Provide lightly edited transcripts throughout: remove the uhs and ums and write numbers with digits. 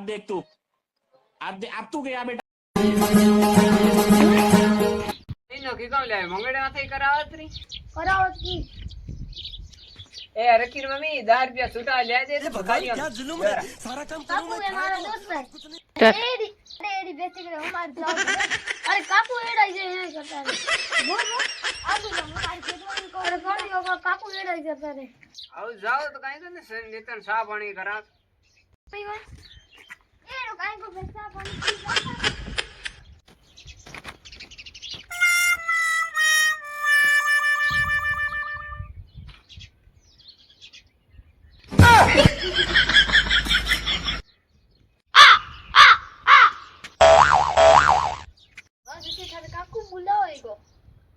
देख तू अब तू गया बेटा નો કી કામ લે મંગળે માથે કરાવત રી करावत की ए रखी मम्मी 10 रुपया छूटा ले दे भगाई क्या जुलूम है सारा काम करूं काकू मैं ये हमारा दोस्त है एडी बेइज्जती करे हमारे ब्लॉग में अरे काकू एड़ा ये है करता है बोल बोल आगे जाओ हमारे खेत में को अरे कर दियो काकू एड़ा ही करता है आउ जाओ तो काई ने नितन सा पानी करा भाई भाई एड़ो काई को बेचा पानी पी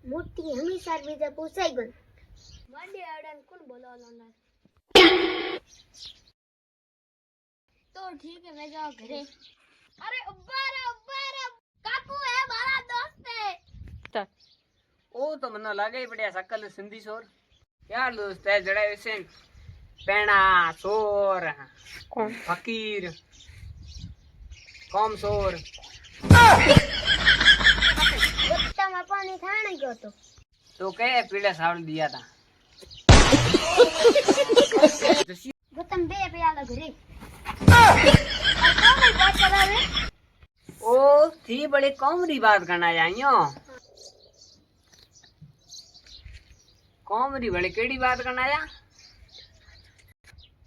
मोटी हमेशा बीजा पूछाई गन मंडे आड़न कौन बोलावलो ना तो ठीक है मैं जाओ घरे अरे अब्बारा काकू है हमारा दोस्त है ओ तो मना लागे ही बढ़िया सकल सिंधी सोर यार दोस्त है जड़ा वैसे पेणा सोर कौन फकीर कौम सोर बत्ता में पानी थाने गयो तो कहे पीले सावल दिया था बत्तम बे पे आला घरे और कौन बात कर रहा है ओ थी बड़ी कॉमरी बात करना जाइयो कॉमरी बड़ी केड़ी बात करना जा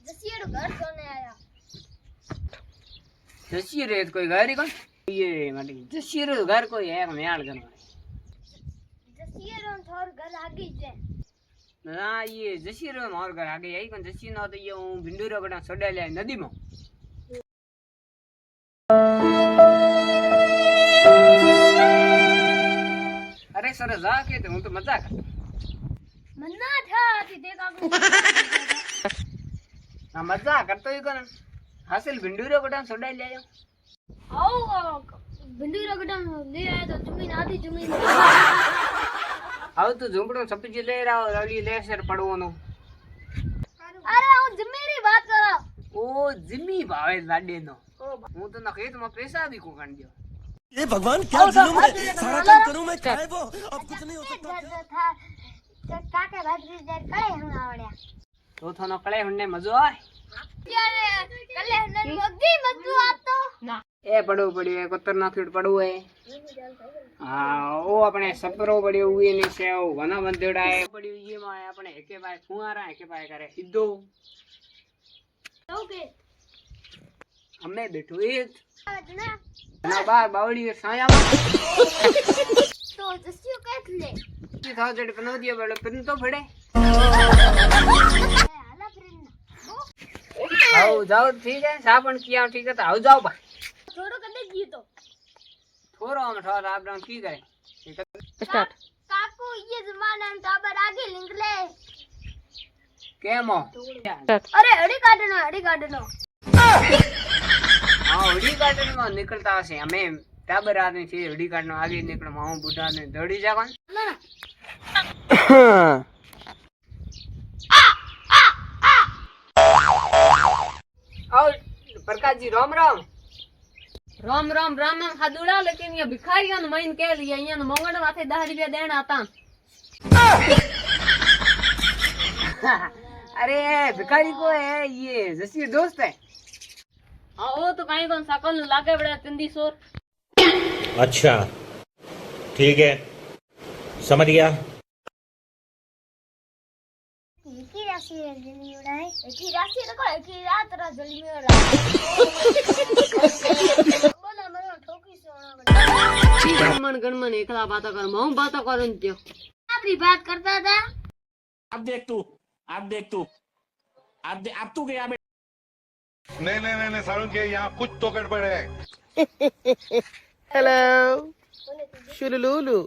जसियर घर सोने आया जसीर है कोई घर ही कौन ये मटी जसीर घर कोई है म्याल घर जसियर और थोर घर आगे जे ना ये जसीर मोर घर आगे यही कौन जसीर ना तो ये भिंडूरो कटा सोडा ले नदी में अरे सर जाके तो हूं तो मजाक करता मन्ना था कि देखा को ना मजाक करतो ही कौन हासिल भिंडूरो कटा सोडा ले आयो आओ भिंडी रगड़म ले आया तो जमीन आधी जमीन आव तो झुंपड़ो सपजी ले रहा रवली ले सर पड़वो नो अरे ओ जमीरी बात करा ओ जिमी भावे लाडे नो हूं तो ना खेत में पैसा भी को कान दियो ये भगवान क्या जुलूम है सारा काम करूं मैं चाहे वो अब कुछ नहीं हो सकता था काके भाजी जे कड़े हम आवड्या तो थानो कळे हुन्ने मजो आय यार कले हनन मग्गी मजू आतो ना ए पड़ो पड़ियो है कोतर ना थोड़ पड़ो है हां ओ अपने सपरो पड़ियो हुए ने से ओ वना बंदेड़ा है पड़ियो ये में अपने एके बाय फुआरा एके बाय करे सीधो ओके हमें बैठो एक ना ना बार बावड़ी साया में तो जसियो कहले की था जड़ पनो दियो बड़ो पिन तो फड़े हाला फ्रेंड आओ जाओ ठीक है सापन किया ठीक है तो आओ जाओ बा थोड़ो कदे जी तो थोरो हम थोड़ा आप डाउन की करे स्टार्ट काकू ये जमाना में टाबर आगे निकले केमो अरे हड़ी काटनो हां हड़ी गार्डन में निकलता हसे हमें टाबर आदमी छे हड़ी गार्डन आगे निकल माऊ बुढ़ा ने दौड़ी जा कौन ना और प्रकाश जी राम राम राम राम राम राम हादुड़ा लेकिन ये भिखारियों ने महीन कह लिया ये मंगल माथे 10 रुपया देना आता अरे भिखारी को है ये जसीर दोस्त है हाँ वो तो कहीं कौन सकल लागे बड़ा तिंदी सोर अच्छा ठीक है समझ गया की राशि है जल्दी उड़ाए की राशि तो की रात रा जल्दी में उड़ा बोला मनो ठोकी सोना बड़ा गणमन गणमन एकला बाता कर मऊ बाता करन त्यो अपनी बात करता था अब देख तू अब तू गया बेटा नहीं सारुण के यहाँ कुछ तो गड़बड़ है हेलो शुलुलुलु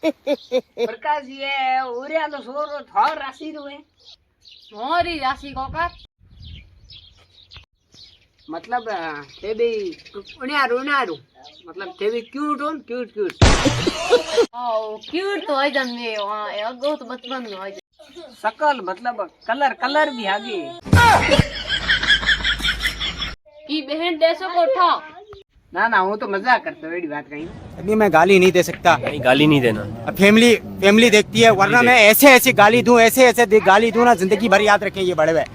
प्रकाश जी है उरिया तो सोर थोर राशि रुए मोरी राशि कोकर मतलब थे भी उन्यारू मतलब थे भी क्यूट हो क्यूट ओ क्यूट तो है जन में वहां अगो तो बचपन में है सकल मतलब कलर भी आगे ई बहन देशो को उठा। ना ना वो तो मजाक करते हो, बड़ी बात कही। अभी मैं गाली नहीं दे सकता। नहीं गाली नहीं देना। अब फैमिली देखती है, वरना मैं ऐसे ऐसे गाली दूं, ऐसे गाली दूं ना, जिंदगी भर याद रखें ये बड़े हुए।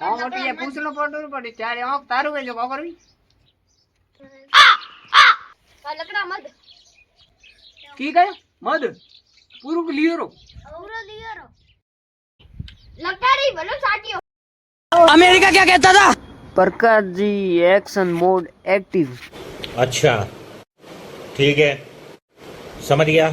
हाँ मोटी ये पूछ लो पड़ी चार आंख तारू है जो को करवी। लकड़ा मत की गयो मद पूरू को लियो रो पूरा लियो रो लगता रही भलो साटियो। अमेरिका क्या कहता था? Prakash ji action mode active. अच्छा ठीक है, समझ गया।